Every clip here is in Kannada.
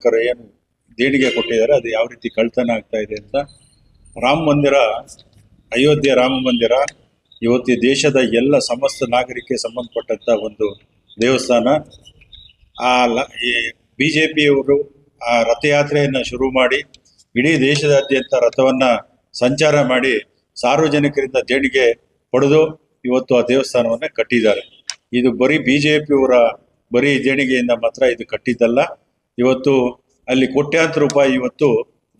ರಾಮಗೋಸ್ಕರ ಏನು ದೇಣಿಗೆ ಕೊಟ್ಟಿದ್ದಾರೆ ಅದು ಯಾವ ರೀತಿ ಕಳ್ತನ ಆಗ್ತಾ ಇದೆ ಅಂತ. ರಾಮ ಮಂದಿರ, ಅಯೋಧ್ಯೆ ರಾಮ ಮಂದಿರ ಇವತ್ತು ದೇಶದ ಎಲ್ಲ ಸಮಸ್ತ ನಾಗರಿಕರಿಗೆ ಸಂಬಂಧಪಟ್ಟಂತ ಒಂದು ದೇವಸ್ಥಾನ. ಈ BJPಯವರು ಆ ರಥಯಾತ್ರೆಯನ್ನು ಶುರು ಮಾಡಿ ಇಡೀ ದೇಶದಾದ್ಯಂತ ರಥವನ್ನ ಸಂಚಾರ ಮಾಡಿ ಸಾರ್ವಜನಿಕರಿಂದ ದೇಣಿಗೆ ಪಡೆದು ಇವತ್ತು ಆ ದೇವಸ್ಥಾನವನ್ನ ಕಟ್ಟಿದ್ದಾರೆ. ಇದು ಬರೀ BJPಯವರ ಬರೀ ದೇಣಿಗೆಯಿಂದ ಮಾತ್ರ ಇದು ಕಟ್ಟಿದ್ದಲ್ಲ. ಇವತ್ತು ಅಲ್ಲಿ ಕೋಟ್ಯಾಂತರ ರೂಪಾಯಿ ಇವತ್ತು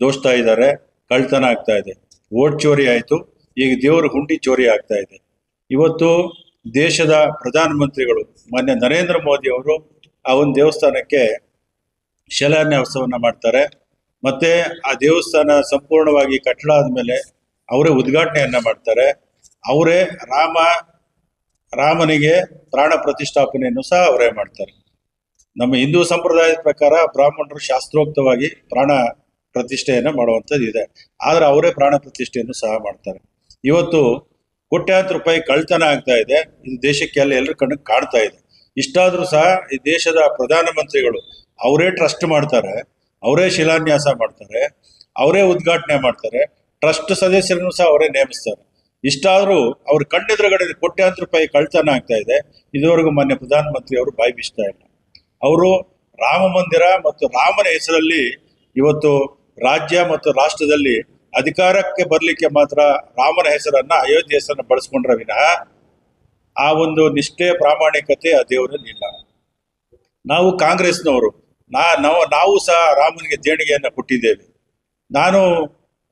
ದೋಚ್ತಾ ಇದ್ದಾರೆ, ಕಳ್ತನ ಆಗ್ತಾ ಇದೆ. ಓಟ್ ಚೋರಿ ಆಯಿತು, ಈಗ ದೇವರ ಹುಂಡಿ ಚೋರಿ ಆಗ್ತಾ ಇದೆ. ಇವತ್ತು ದೇಶದ ಪ್ರಧಾನಮಂತ್ರಿಗಳು ಮಾನ್ಯ ನರೇಂದ್ರ ಮೋದಿ ಅವರು ಆ ಒಂದು ದೇವಸ್ಥಾನಕ್ಕೆ ಶಿಲಾನ್ಯಾಸವನ್ನ ಮಾಡ್ತಾರೆ. ಮತ್ತೆ ಆ ದೇವಸ್ಥಾನ ಸಂಪೂರ್ಣವಾಗಿ ಕಟ್ಟಡ ಆದ್ಮೇಲೆ ಅವರೇ ಉದ್ಘಾಟನೆಯನ್ನ ಮಾಡ್ತಾರೆ. ಅವರೇ ರಾಮನಿಗೆ ಪ್ರಾಣ ಪ್ರತಿಷ್ಠಾಪನೆಯನ್ನು ಸಹ ಅವರೇ ಮಾಡ್ತಾರೆ. ನಮ್ಮ ಹಿಂದೂ ಸಂಪ್ರದಾಯದ ಪ್ರಕಾರ ಬ್ರಾಹ್ಮಣರು ಶಾಸ್ತ್ರೋಕ್ತವಾಗಿ ಪ್ರಾಣ ಪ್ರತಿಷ್ಠೆಯನ್ನು ಮಾಡುವಂಥದ್ದು ಇದೆ, ಆದ್ರೆ ಅವರೇ ಪ್ರಾಣ ಪ್ರತಿಷ್ಠೆಯನ್ನು ಸಹ ಮಾಡ್ತಾರೆ. ಇವತ್ತು ಕೋಟ್ಯಾಂತರ ರೂಪಾಯಿ ಕಳ್ತನ ಆಗ್ತಾ ಇದೆ. ಇದು ದೇಶಕ್ಕೆಲ್ಲ ಎಲ್ಲರ ಕಣ್ಣಿಗೆ ಕಾಣ್ತಾ ಇದೆ. ಇಷ್ಟಾದ್ರೂ ಸಹ ಈ ದೇಶದ ಪ್ರಧಾನಮಂತ್ರಿಗಳು ಅವರೇ ಟ್ರಸ್ಟ್ ಮಾಡ್ತಾರೆ, ಅವರೇ ಶಿಲಾನ್ಯಾಸ ಮಾಡ್ತಾರೆ, ಅವರೇ ಉದ್ಘಾಟನೆ ಮಾಡ್ತಾರೆ, ಟ್ರಸ್ಟ್ ಸದಸ್ಯರನ್ನು ಸಹ ಅವರೇ ನೇಮಿಸ್ತಾರೆ. ಇಷ್ಟಾದ್ರೂ ಅವ್ರ ಕಣ್ಣೆದುರುಗಡೆ ಕೋಟ್ಯಾಂತರ ರೂಪಾಯಿ ಕಳ್ತನ ಆಗ್ತಾ ಇದೆ. ಇದುವರೆಗೂ ಮಾನ್ಯ ಪ್ರಧಾನಮಂತ್ರಿ ಅವರು ಬಾಯಿ ಬಿಚ್ತಾ ಇಲ್ಲ. ಅವರು ರಾಮ ಮಂದಿರ ಮತ್ತು ರಾಮನ ಹೆಸರಲ್ಲಿ ಇವತ್ತು ರಾಜ್ಯ ಮತ್ತು ರಾಷ್ಟ್ರದಲ್ಲಿ ಅಧಿಕಾರಕ್ಕೆ ಬರ್ಲಿಕ್ಕೆ ಮಾತ್ರ ರಾಮನ ಹೆಸರನ್ನ, ಅಯೋಧ್ಯೆ ಹೆಸರನ್ನ ಬಳಸ್ಕೊಂಡ್ರ ವಿನಃ ಆ ಒಂದು ನಿಷ್ಠೆ ಪ್ರಾಮಾಣಿಕತೆ ಆ ದೇವರಲ್ಲಿ ಇಲ್ಲ. ನಾವು ಕಾಂಗ್ರೆಸ್ನವರು ನಾವು ಸಹ ರಾಮನಿಗೆ ದೇಣಿಗೆಯನ್ನು ಕೊಟ್ಟಿದ್ದೇವೆ. ನಾನು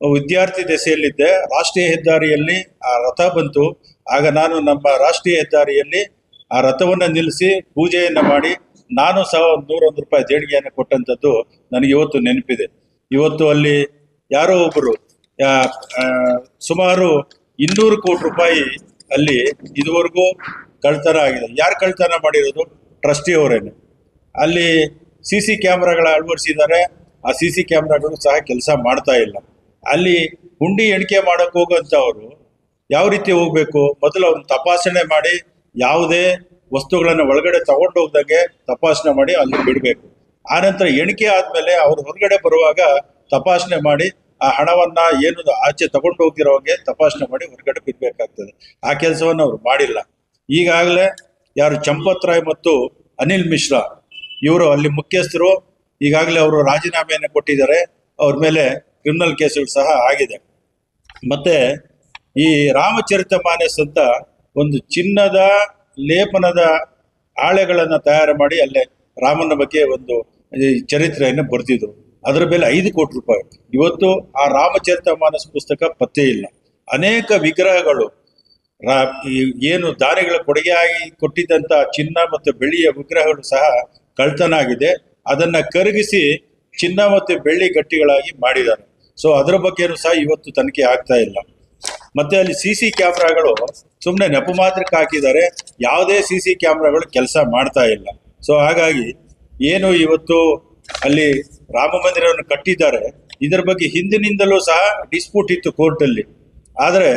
ವಿದ್ಯಾರ್ಥಿ ದೆಸೆಯಲ್ಲಿದ್ದೆ. ರಾಷ್ಟ್ರೀಯ ಹೆದ್ದಾರಿಯಲ್ಲಿ ಆ ರಥ ಬಂತು. ಆಗ ನಾನು ನಮ್ಮ ರಾಷ್ಟ್ರೀಯ ಹೆದ್ದಾರಿಯಲ್ಲಿ ಆ ರಥವನ್ನು ನಿಲ್ಲಿಸಿ ಪೂಜೆಯನ್ನು ಮಾಡಿ ನಾನು ಸಹ ₹101 ದೇಣಿಗೆಯನ್ನು ಕೊಟ್ಟಂಥದ್ದು ನನಗೆ ಇವತ್ತು ನೆನಪಿದೆ. ಇವತ್ತು ಅಲ್ಲಿ ಯಾರೋ ಒಬ್ಬರು ಸುಮಾರು ₹200 ಕೋಟಿ ಅಲ್ಲಿ ಇದುವರೆಗೂ ಕಳ್ತನ ಆಗಿದೆ. ಯಾರು ಕಳ್ತನ ಮಾಡಿರೋದು? ಟ್ರಸ್ಟಿಯವರೇನೆ. ಅಲ್ಲಿ CC ಕ್ಯಾಮ್ರಾಗಳ ಅಳವಡಿಸಿದ್ದಾರೆ. ಆ CC ಕ್ಯಾಮ್ರಾಗಳು ಸಹ ಕೆಲಸ ಮಾಡ್ತಾ ಇಲ್ಲ. ಅಲ್ಲಿ ಹುಂಡಿ ಎಣಿಕೆ ಮಾಡಕ್ ಹೋಗುವಂಥವ್ರು ಯಾವ ರೀತಿ ಹೋಗ್ಬೇಕು? ಮೊದಲು ಅವ್ರನ್ನ ತಪಾಸಣೆ ಮಾಡಿ ಯಾವುದೇ ವಸ್ತುಗಳನ್ನು ಒಳಗಡೆ ತಗೊಂಡು ಹೋಗ್ದಂಗೆ ತಪಾಸಣೆ ಮಾಡಿ ಅಲ್ಲಿ ಬಿಡಬೇಕು. ಆನಂತರ ಎಣಿಕೆ ಆದ್ಮೇಲೆ ಅವ್ರು ಹೊರಗಡೆ ಬರುವಾಗ ತಪಾಸಣೆ ಮಾಡಿ ಆ ಹಣವನ್ನ ಏನು ಆಚೆ ತಗೊಂಡು ಹೋಗಿರೋಂಗೆ ತಪಾಸಣೆ ಮಾಡಿ ಹೊರಗಡೆ ಬಿಡ್ಬೇಕಾಗ್ತದೆ. ಆ ಕೆಲಸವನ್ನು ಅವ್ರು ಮಾಡಿಲ್ಲ. ಈಗಾಗಲೇ ಯಾರು ಚಂಪತ್ ರಾಯ್ ಮತ್ತು ಅನಿಲ್ ಮಿಶ್ರಾ ಇವರು ಅಲ್ಲಿ ಮುಖ್ಯಸ್ಥರು, ಈಗಾಗಲೇ ಅವರು ರಾಜೀನಾಮೆಯನ್ನು ಕೊಟ್ಟಿದ್ದಾರೆ. ಅವ್ರ ಮೇಲೆ ಕ್ರಿಮಿನಲ್ ಕೇಸುಗಳು ಸಹ ಆಗಿದೆ. ಮತ್ತೆ ಈ ರಾಮಚರಿತ ಮಾನಸ್ ಅಂತ ಒಂದು ಚಿನ್ನದ ಲೇಪನದ ಹಾಳೆಗಳನ್ನು ತಯಾರು ಮಾಡಿ ಅಲ್ಲೇ ರಾಮನ ಬಗ್ಗೆ ಒಂದು ಚರಿತ್ರೆಯನ್ನು ಬರೆದಿದ್ರು. ಅದರ ಬೆಲೆ ₹5 ಕೋಟಿ. ಇವತ್ತು ಆ ರಾಮಚರಿತ ಮಾನಸ್ ಪುಸ್ತಕ ಪತ್ತೆ ಇಲ್ಲ. ಅನೇಕ ವಿಗ್ರಹಗಳು ಏನು ದಾನಿಗಳ ಕೊಡುಗೆಯಾಗಿ ಕೊಟ್ಟಿದ್ದಂತ ಚಿನ್ನ ಮತ್ತು ಬೆಳ್ಳಿಯ ವಿಗ್ರಹಗಳು ಸಹ ಕಳ್ತನ ಆಗಿದೆ. ಅದನ್ನ ಕರಗಿಸಿ ಚಿನ್ನ ಮತ್ತು ಬೆಳ್ಳಿ ಗಟ್ಟಿಗಳಾಗಿ ಮಾಡಿದ್ದಾರೆ. ಸೊ ಅದರ ಬಗ್ಗೆನೂ ಸಹ ಇವತ್ತು ತನಿಖೆ ಆಗ್ತಾ ಇಲ್ಲ. ಮತ್ತೆ ಅಲ್ಲಿ CC ಕ್ಯಾಮ್ರಾಗಳು ಸುಮ್ಮನೆ ನೆಪ ಮಾತ್ರಕ್ಕೆ ಹಾಕಿದ್ದಾರೆ. ಯಾವುದೇ CC ಕ್ಯಾಮ್ರಾಗಳು ಕೆಲಸ ಮಾಡ್ತಾ ಇಲ್ಲ. ಸೊ ಹಾಗಾಗಿ ಏನು ಇವತ್ತು ಅಲ್ಲಿ ರಾಮ ಮಂದಿರವನ್ನು ಕಟ್ಟಿದ್ದಾರೆ, ಇದರ ಬಗ್ಗೆ ಹಿಂದಿನಿಂದಲೂ ಸಹ ಡಿಸ್ಪ್ಯೂಟ್ ಇತ್ತು ಕೋರ್ಟಲ್ಲಿ. ಆದರೆ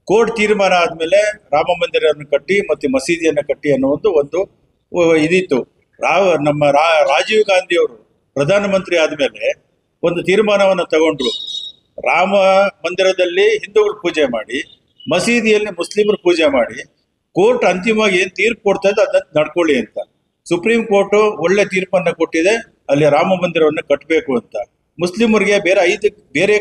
ಕೋರ್ಟ್ ತೀರ್ಮಾನ ಆದ್ಮೇಲೆ ರಾಮ ಮಂದಿರವನ್ನು ಕಟ್ಟಿ ಮತ್ತೆ ಮಸೀದಿಯನ್ನು ಕಟ್ಟಿ ಅನ್ನೋ ಒಂದು ಇದಿತ್ತು. ನಮ್ಮ ರಾಜೀವ್ ಗಾಂಧಿ ಅವರು ಪ್ರಧಾನಮಂತ್ರಿ ಆದ್ಮೇಲೆ ಒಂದು ತೀರ್ಮಾನವನ್ನು ತಗೊಂಡ್ರು. ರಾಮ ಮಂದಿರದಲ್ಲಿ ಹಿಂದೂಗಳು ಪೂಜೆ ಮಾಡಿ, ಮಸೀದಿಯಲ್ಲಿ ಮುಸ್ಲಿಮರು ಪೂಜೆ ಮಾಡಿ, ಕೋರ್ಟ್ ಅಂತಿಮವಾಗಿ ಏನ್ ತೀರ್ಪು ಕೊಡ್ತಾ ಇದೆ ಅದನ್ನ ನಡ್ಕೊಳ್ಳಿ ಅಂತ. ಸುಪ್ರೀಂ ಕೋರ್ಟ್ ಒಳ್ಳೆ ತೀರ್ಪನ್ನ ಕೊಟ್ಟಿದೆ, ಅಲ್ಲಿ ರಾಮ ಮಂದಿರವನ್ನು ಕಟ್ಟಬೇಕು ಅಂತ. ಮುಸ್ಲಿಮರಿಗೆ ಬೇರೆ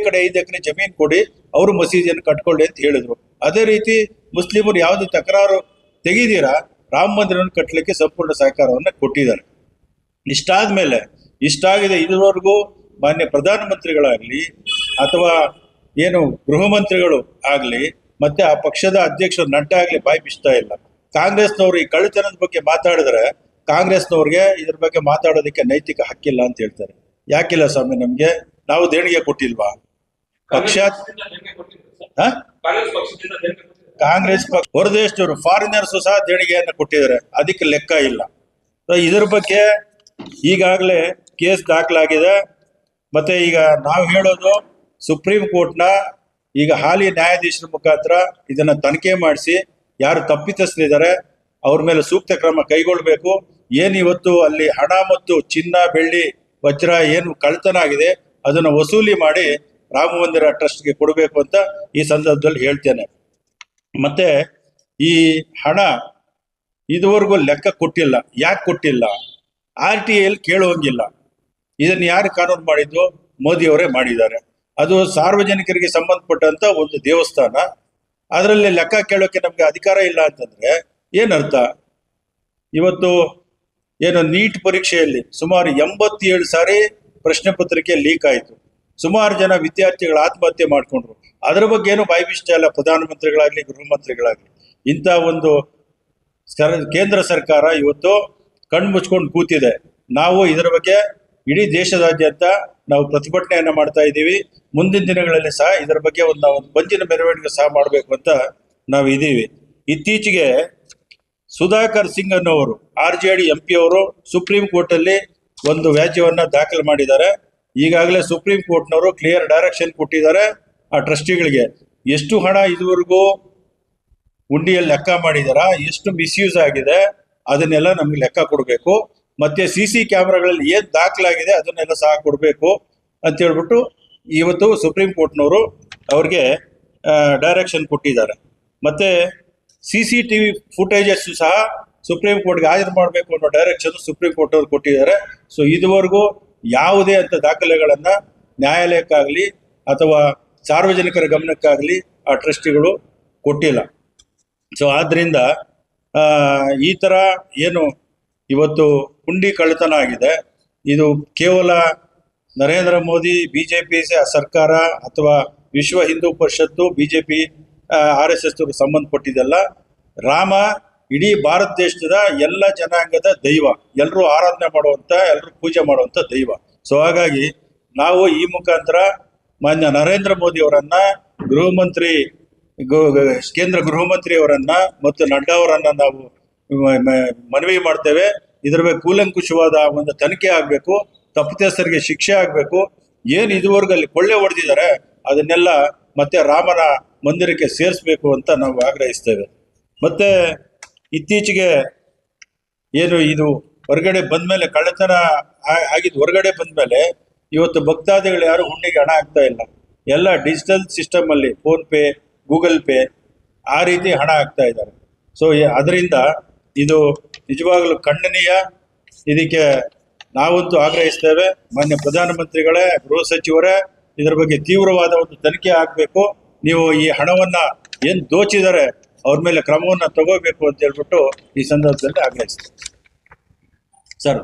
ಕಡೆ 5 ಎಕರೆ ಜಮೀನು ಕೊಡಿ, ಅವರು ಮಸೀದಿಯನ್ನು ಕಟ್ಕೊಳ್ಳಿ ಅಂತ ಹೇಳಿದ್ರು. ಅದೇ ರೀತಿ ಮುಸ್ಲಿಮರು ಯಾವ್ದು ತಕರಾರು ತೆಗಿದೀರಾ ರಾಮ ಮಂದಿರವನ್ನು ಕಟ್ಟಲಿಕ್ಕೆ ಸಂಪೂರ್ಣ ಸಹಕಾರವನ್ನು ಕೊಟ್ಟಿದ್ದಾರೆ. ಇಷ್ಟಾಗಿದೆ. ಇದುವರೆಗೂ ಮಾನ್ಯ ಪ್ರಧಾನಮಂತ್ರಿಗಳಾಗ್ಲಿ ಅಥವಾ ಏನು ಗೃಹ ಮಂತ್ರಿಗಳು ಆಗ್ಲಿ ಮತ್ತೆ ಆ ಪಕ್ಷದ ಅಧ್ಯಕ್ಷರು ನಡ್ಡಾ ಆಗ್ಲಿ ಬಾಯಿ ಬಿಚ್ತಾ ಇಲ್ಲ. ಕಾಂಗ್ರೆಸ್ನವರು ಈ ಕಳ್ಳತನದ ಬಗ್ಗೆ ಮಾತಾಡಿದ್ರೆ ಕಾಂಗ್ರೆಸ್ನವ್ರಿಗೆ ಇದ್ರ ಬಗ್ಗೆ ಮಾತಾಡೋದಕ್ಕೆ ನೈತಿಕ ಹಕ್ಕಿಲ್ಲ ಅಂತ ಹೇಳ್ತಾರೆ. ಯಾಕಿಲ್ಲ ಸ್ವಾಮಿ? ನಮ್ಗೆ ನಾವು ದೇಣಿಗೆ ಕೊಟ್ಟಿಲ್ವಾ? ಪಕ್ಷ ಕಾಂಗ್ರೆಸ್ ಪಕ್ಷ ಹೊರದೇಶದವರು ಫಾರಿನರ್ಸ್ ಸಹ ದೇಣಿಗೆಯನ್ನು ಕೊಟ್ಟಿದ್ದಾರೆ, ಅದಕ್ಕೆ ಲೆಕ್ಕ ಇಲ್ಲ. ಇದ್ರ ಬಗ್ಗೆ ಈಗಾಗಲೇ ಕೇಸ್ ದಾಖಲಾಗಿದೆ. ಮತ್ತೆ ಈಗ ನಾವು ಹೇಳೋದು ಸುಪ್ರೀಂ ಕೋರ್ಟ್ನ ಈಗ ಹಾಲಿ ನ್ಯಾಯಾಧೀಶರ ಮುಖಾಂತರ ಇದನ್ನ ತನಿಖೆ ಮಾಡಿಸಿ ಯಾರು ತಪ್ಪಿತಸ್ಥರಿದ್ದಾರೆ ಅವ್ರ ಮೇಲೆ ಸೂಕ್ತ ಕ್ರಮ ಕೈಗೊಳ್ಬೇಕು. ಏನಿವತ್ತು ಅಲ್ಲಿ ಹಣ ಮತ್ತು ಚಿನ್ನ ಬೆಳ್ಳಿ ವಜ್ರ ಏನು ಕಳ್ತನ ಆಗಿದೆ ಅದನ್ನು ವಸೂಲಿ ಮಾಡಿ ರಾಮ ಮಂದಿರ ಟ್ರಸ್ಟ್ಗೆ ಕೊಡಬೇಕು ಅಂತ ಈ ಸಂದರ್ಭದಲ್ಲಿ ಹೇಳ್ತೇನೆ. ಮತ್ತೆ ಈ ಹಣ ಇದುವರೆಗೂ ಲೆಕ್ಕ ಕೊಟ್ಟಿಲ್ಲ. ಯಾಕೆ ಕೊಟ್ಟಿಲ್ಲ? RTIಯಲ್ಲಿ ಕೇಳುವಂಗಿಲ್ಲ. ಇದನ್ನು ಯಾರು ಕಾನೂನು ಮಾಡಿದ್ದು? ಮೋದಿಯವರೇ ಮಾಡಿದ್ದಾರೆ. ಅದು ಸಾರ್ವಜನಿಕರಿಗೆ ಸಂಬಂಧಪಟ್ಟಂತ ಒಂದು ದೇವಸ್ಥಾನ, ಅದರಲ್ಲಿ ಲೆಕ್ಕ ಕೇಳೋಕೆ ನಮ್ಗೆ ಅಧಿಕಾರ ಇಲ್ಲ ಅಂತಂದ್ರೆ ಏನರ್ಥ? ಇವತ್ತು ಏನು ನೀಟ್ ಪರೀಕ್ಷೆಯಲ್ಲಿ ಸುಮಾರು 87 ಸಾರಿ ಪ್ರಶ್ನೆ ಪತ್ರಿಕೆ ಲೀಕ್ ಆಯಿತು. ಸುಮಾರು ಜನ ವಿದ್ಯಾರ್ಥಿಗಳು ಆತ್ಮಹತ್ಯೆ ಮಾಡಿಕೊಂಡ್ರು. ಅದರ ಬಗ್ಗೆ ಏನು ಬಾಯ್ಬಿಷ್ಟ ಇಲ್ಲ ಪ್ರಧಾನಮಂತ್ರಿಗಳಾಗ್ಲಿ ಗೃಹ ಮಂತ್ರಿಗಳಾಗ್ಲಿ. ಇಂಥ ಒಂದು ಕೇಂದ್ರ ಸರ್ಕಾರ ಇವತ್ತು ಕಣ್ಣು ಮುಚ್ಕೊಂಡು ಕೂತಿದೆ. ನಾವು ಇದರ ಬಗ್ಗೆ ಇಡೀ ದೇಶದಾದ್ಯಂತ ನಾವು ಪ್ರತಿಭಟನೆಯನ್ನ ಮಾಡ್ತಾ ಇದ್ದೀವಿ. ಮುಂದಿನ ದಿನಗಳಲ್ಲಿ ಸಹ ಇದರ ಬಗ್ಗೆ ಒಂದು ಬಂಜಿನ ಮೆರವಣಿಗೆ ಸಹ ಮಾಡಬೇಕು ಅಂತ ನಾವು ಇದ್ದೀವಿ. ಇತ್ತೀಚೆಗೆ ಸುಧಾಕರ್ ಸಿಂಗ್ ಅನ್ನೋರು RJD MP ಅವರು ಸುಪ್ರೀಂ ಕೋರ್ಟ್ ಅಲ್ಲಿ ಒಂದು ವ್ಯಾಜ್ಯವನ್ನ ದಾಖಲು ಮಾಡಿದ್ದಾರೆ. ಈಗಾಗಲೇ ಸುಪ್ರೀಂ ಕೋರ್ಟ್ನವರು ಕ್ಲಿಯರ್ ಡೈರೆಕ್ಷನ್ ಕೊಟ್ಟಿದ್ದಾರೆ ಆ ಟ್ರಸ್ಟಿಗಳಿಗೆ. ಎಷ್ಟು ಹಣ ಇದುವರೆಗೂ ಹುಂಡಿಯಲ್ಲಿ ಲೆಕ್ಕ ಮಾಡಿದಾರ, ಎಷ್ಟು ಮಿಸ್ಯೂಸ್ ಆಗಿದೆ ಅದನ್ನೆಲ್ಲ ನಮ್ಗೆ ಲೆಕ್ಕ ಕೊಡಬೇಕು. ಮತ್ತೆ CC ಕ್ಯಾಮ್ರಾಗಳಲ್ಲಿ ಏನ್ ದಾಖಲಾಗಿದೆ ಅದನ್ನೆಲ್ಲ ಸಹ ಕೊಡಬೇಕು ಅಂತ ಹೇಳ್ಬಿಟ್ಟು ಇವತ್ತು ಸುಪ್ರೀಂ ಕೋರ್ಟ್ನವರು ಅವ್ರಿಗೆ ಡೈರೆಕ್ಷನ್ ಕೊಟ್ಟಿದ್ದಾರೆ. ಮತ್ತೆ CCTV ಫುಟೇಜಸ್ ಸಹ ಸುಪ್ರೀಂ ಕೋರ್ಟ್ಗೆ ಹಾಜರು ಮಾಡಬೇಕು ಅನ್ನೋ ಡೈರೆಕ್ಷನ್ ಸುಪ್ರೀಂ ಕೋರ್ಟ್ ಅವರು ಕೊಟ್ಟಿದ್ದಾರೆ. ಸೊ ಇದುವರೆಗೂ ಯಾವುದೇ ಅಂತ ದಾಖಲೆಗಳನ್ನ ನ್ಯಾಯಾಲಯಕ್ಕಾಗಲಿ ಅಥವಾ ಸಾರ್ವಜನಿಕರ ಗಮನಕ್ಕಾಗಲಿ ಆ ಟ್ರಸ್ಟಿಗಳು ಕೊಟ್ಟಿಲ್ಲ. ಸೊ ಆದ್ರಿಂದ ಈ ತರ ಏನು ಇವತ್ತು ಹುಂಡಿ ಕಳ್ಳತನ ಆಗಿದೆ, ಇದು ಕೇವಲ ನರೇಂದ್ರ ಮೋದಿ BJP ಸರ್ಕಾರ ಅಥವಾ ವಿಶ್ವ ಹಿಂದೂ ಪರಿಷತ್ತು BJP RSS ಸಂಬಂಧಪಟ್ಟಿದ್ದಲ್ಲ. ರಾಮ ಇಡೀ ಭಾರತ ದೇಶದ ಎಲ್ಲ ಜನಾಂಗದ ದೈವ, ಎಲ್ಲರೂ ಆರಾಧನೆ ಮಾಡುವಂತ, ಎಲ್ಲರೂ ಪೂಜೆ ಮಾಡುವಂತ ದೈವ. ಸೊ ಹಾಗಾಗಿ ನಾವು ಈ ಮುಖಾಂತರ ಮಾನ್ಯ ನರೇಂದ್ರ ಮೋದಿ ಅವರನ್ನ, ಕೇಂದ್ರ ಗೃಹ ಮಂತ್ರಿ ಅವರನ್ನ ಮತ್ತು ನಡ್ಡಾ ಅವರನ್ನ ನಾವು ಮನವಿ ಮಾಡ್ತೇವೆ. ಇದರ ಬಗ್ಗೆ ಕೂಲಂಕುಷವಾದ ಒಂದು ತನಿಖೆ ಆಗಬೇಕು, ತಪ್ಪಿತಸ್ಥರಿಗೆ ಶಿಕ್ಷೆ ಆಗಬೇಕು. ಏನು ಇದುವರೆಗೂ ಅಲ್ಲಿ ಕೊಳ್ಳೆ ಹೊಡೆದಿದ್ದಾರೆ ಅದನ್ನೆಲ್ಲ ಮತ್ತೆ ರಾಮನ ಮಂದಿರಕ್ಕೆ ಸೇರಿಸ್ಬೇಕು ಅಂತ ನಾವು ಆಗ್ರಹಿಸ್ತೇವೆ. ಮತ್ತೆ ಇತ್ತೀಚೆಗೆ ಏನು ಇದು ಹೊರಗಡೆ ಬಂದ್ಮೇಲೆ, ಕಳ್ಳತನ ಆಗಿದ್ದು ಹೊರಗಡೆ ಬಂದ್ಮೇಲೆ ಇವತ್ತು ಭಕ್ತಾದಿಗಳು ಯಾರು ಹುಂಡಿಗೆ ಹಣ ಹಾಕ್ತಾ ಇಲ್ಲ. ಎಲ್ಲ ಡಿಜಿಟಲ್ ಸಿಸ್ಟಮ್ ಅಲ್ಲಿ ಫೋನ್ ಪೇ, ಗೂಗಲ್ ಪೇ ಆ ರೀತಿ ಹಣ ಹಾಕ್ತಾ ಇದ್ದಾರೆ. ಸೊ ಅದರಿಂದ ಇದು ನಿಜವಾಗಲೂ ಖಂಡನೀಯ. ಇದಕ್ಕೆ ನಾವಂತೂ ಆಗ್ರಹಿಸ್ತೇವೆ. ಮಾನ್ಯ ಪ್ರಧಾನಮಂತ್ರಿಗಳೇ, ಗೃಹ ಸಚಿವರೇ, ಇದರ ಬಗ್ಗೆ ತೀವ್ರವಾದ ಒಂದು ತನಿಖೆ ಆಗಬೇಕು. ನೀವು ಈ ಹಣವನ್ನ ಏನ್ ದೋಚಿದ್ದಾರೆ ಅವ್ರ ಮೇಲೆ ಕ್ರಮವನ್ನ ತಗೋಬೇಕು ಅಂತ ಹೇಳ್ಬಿಟ್ಟು ಈ ಸಂದರ್ಭದಲ್ಲಿ ಆಗ್ರಹಿಸ್ತೇವೆ. ಸರ್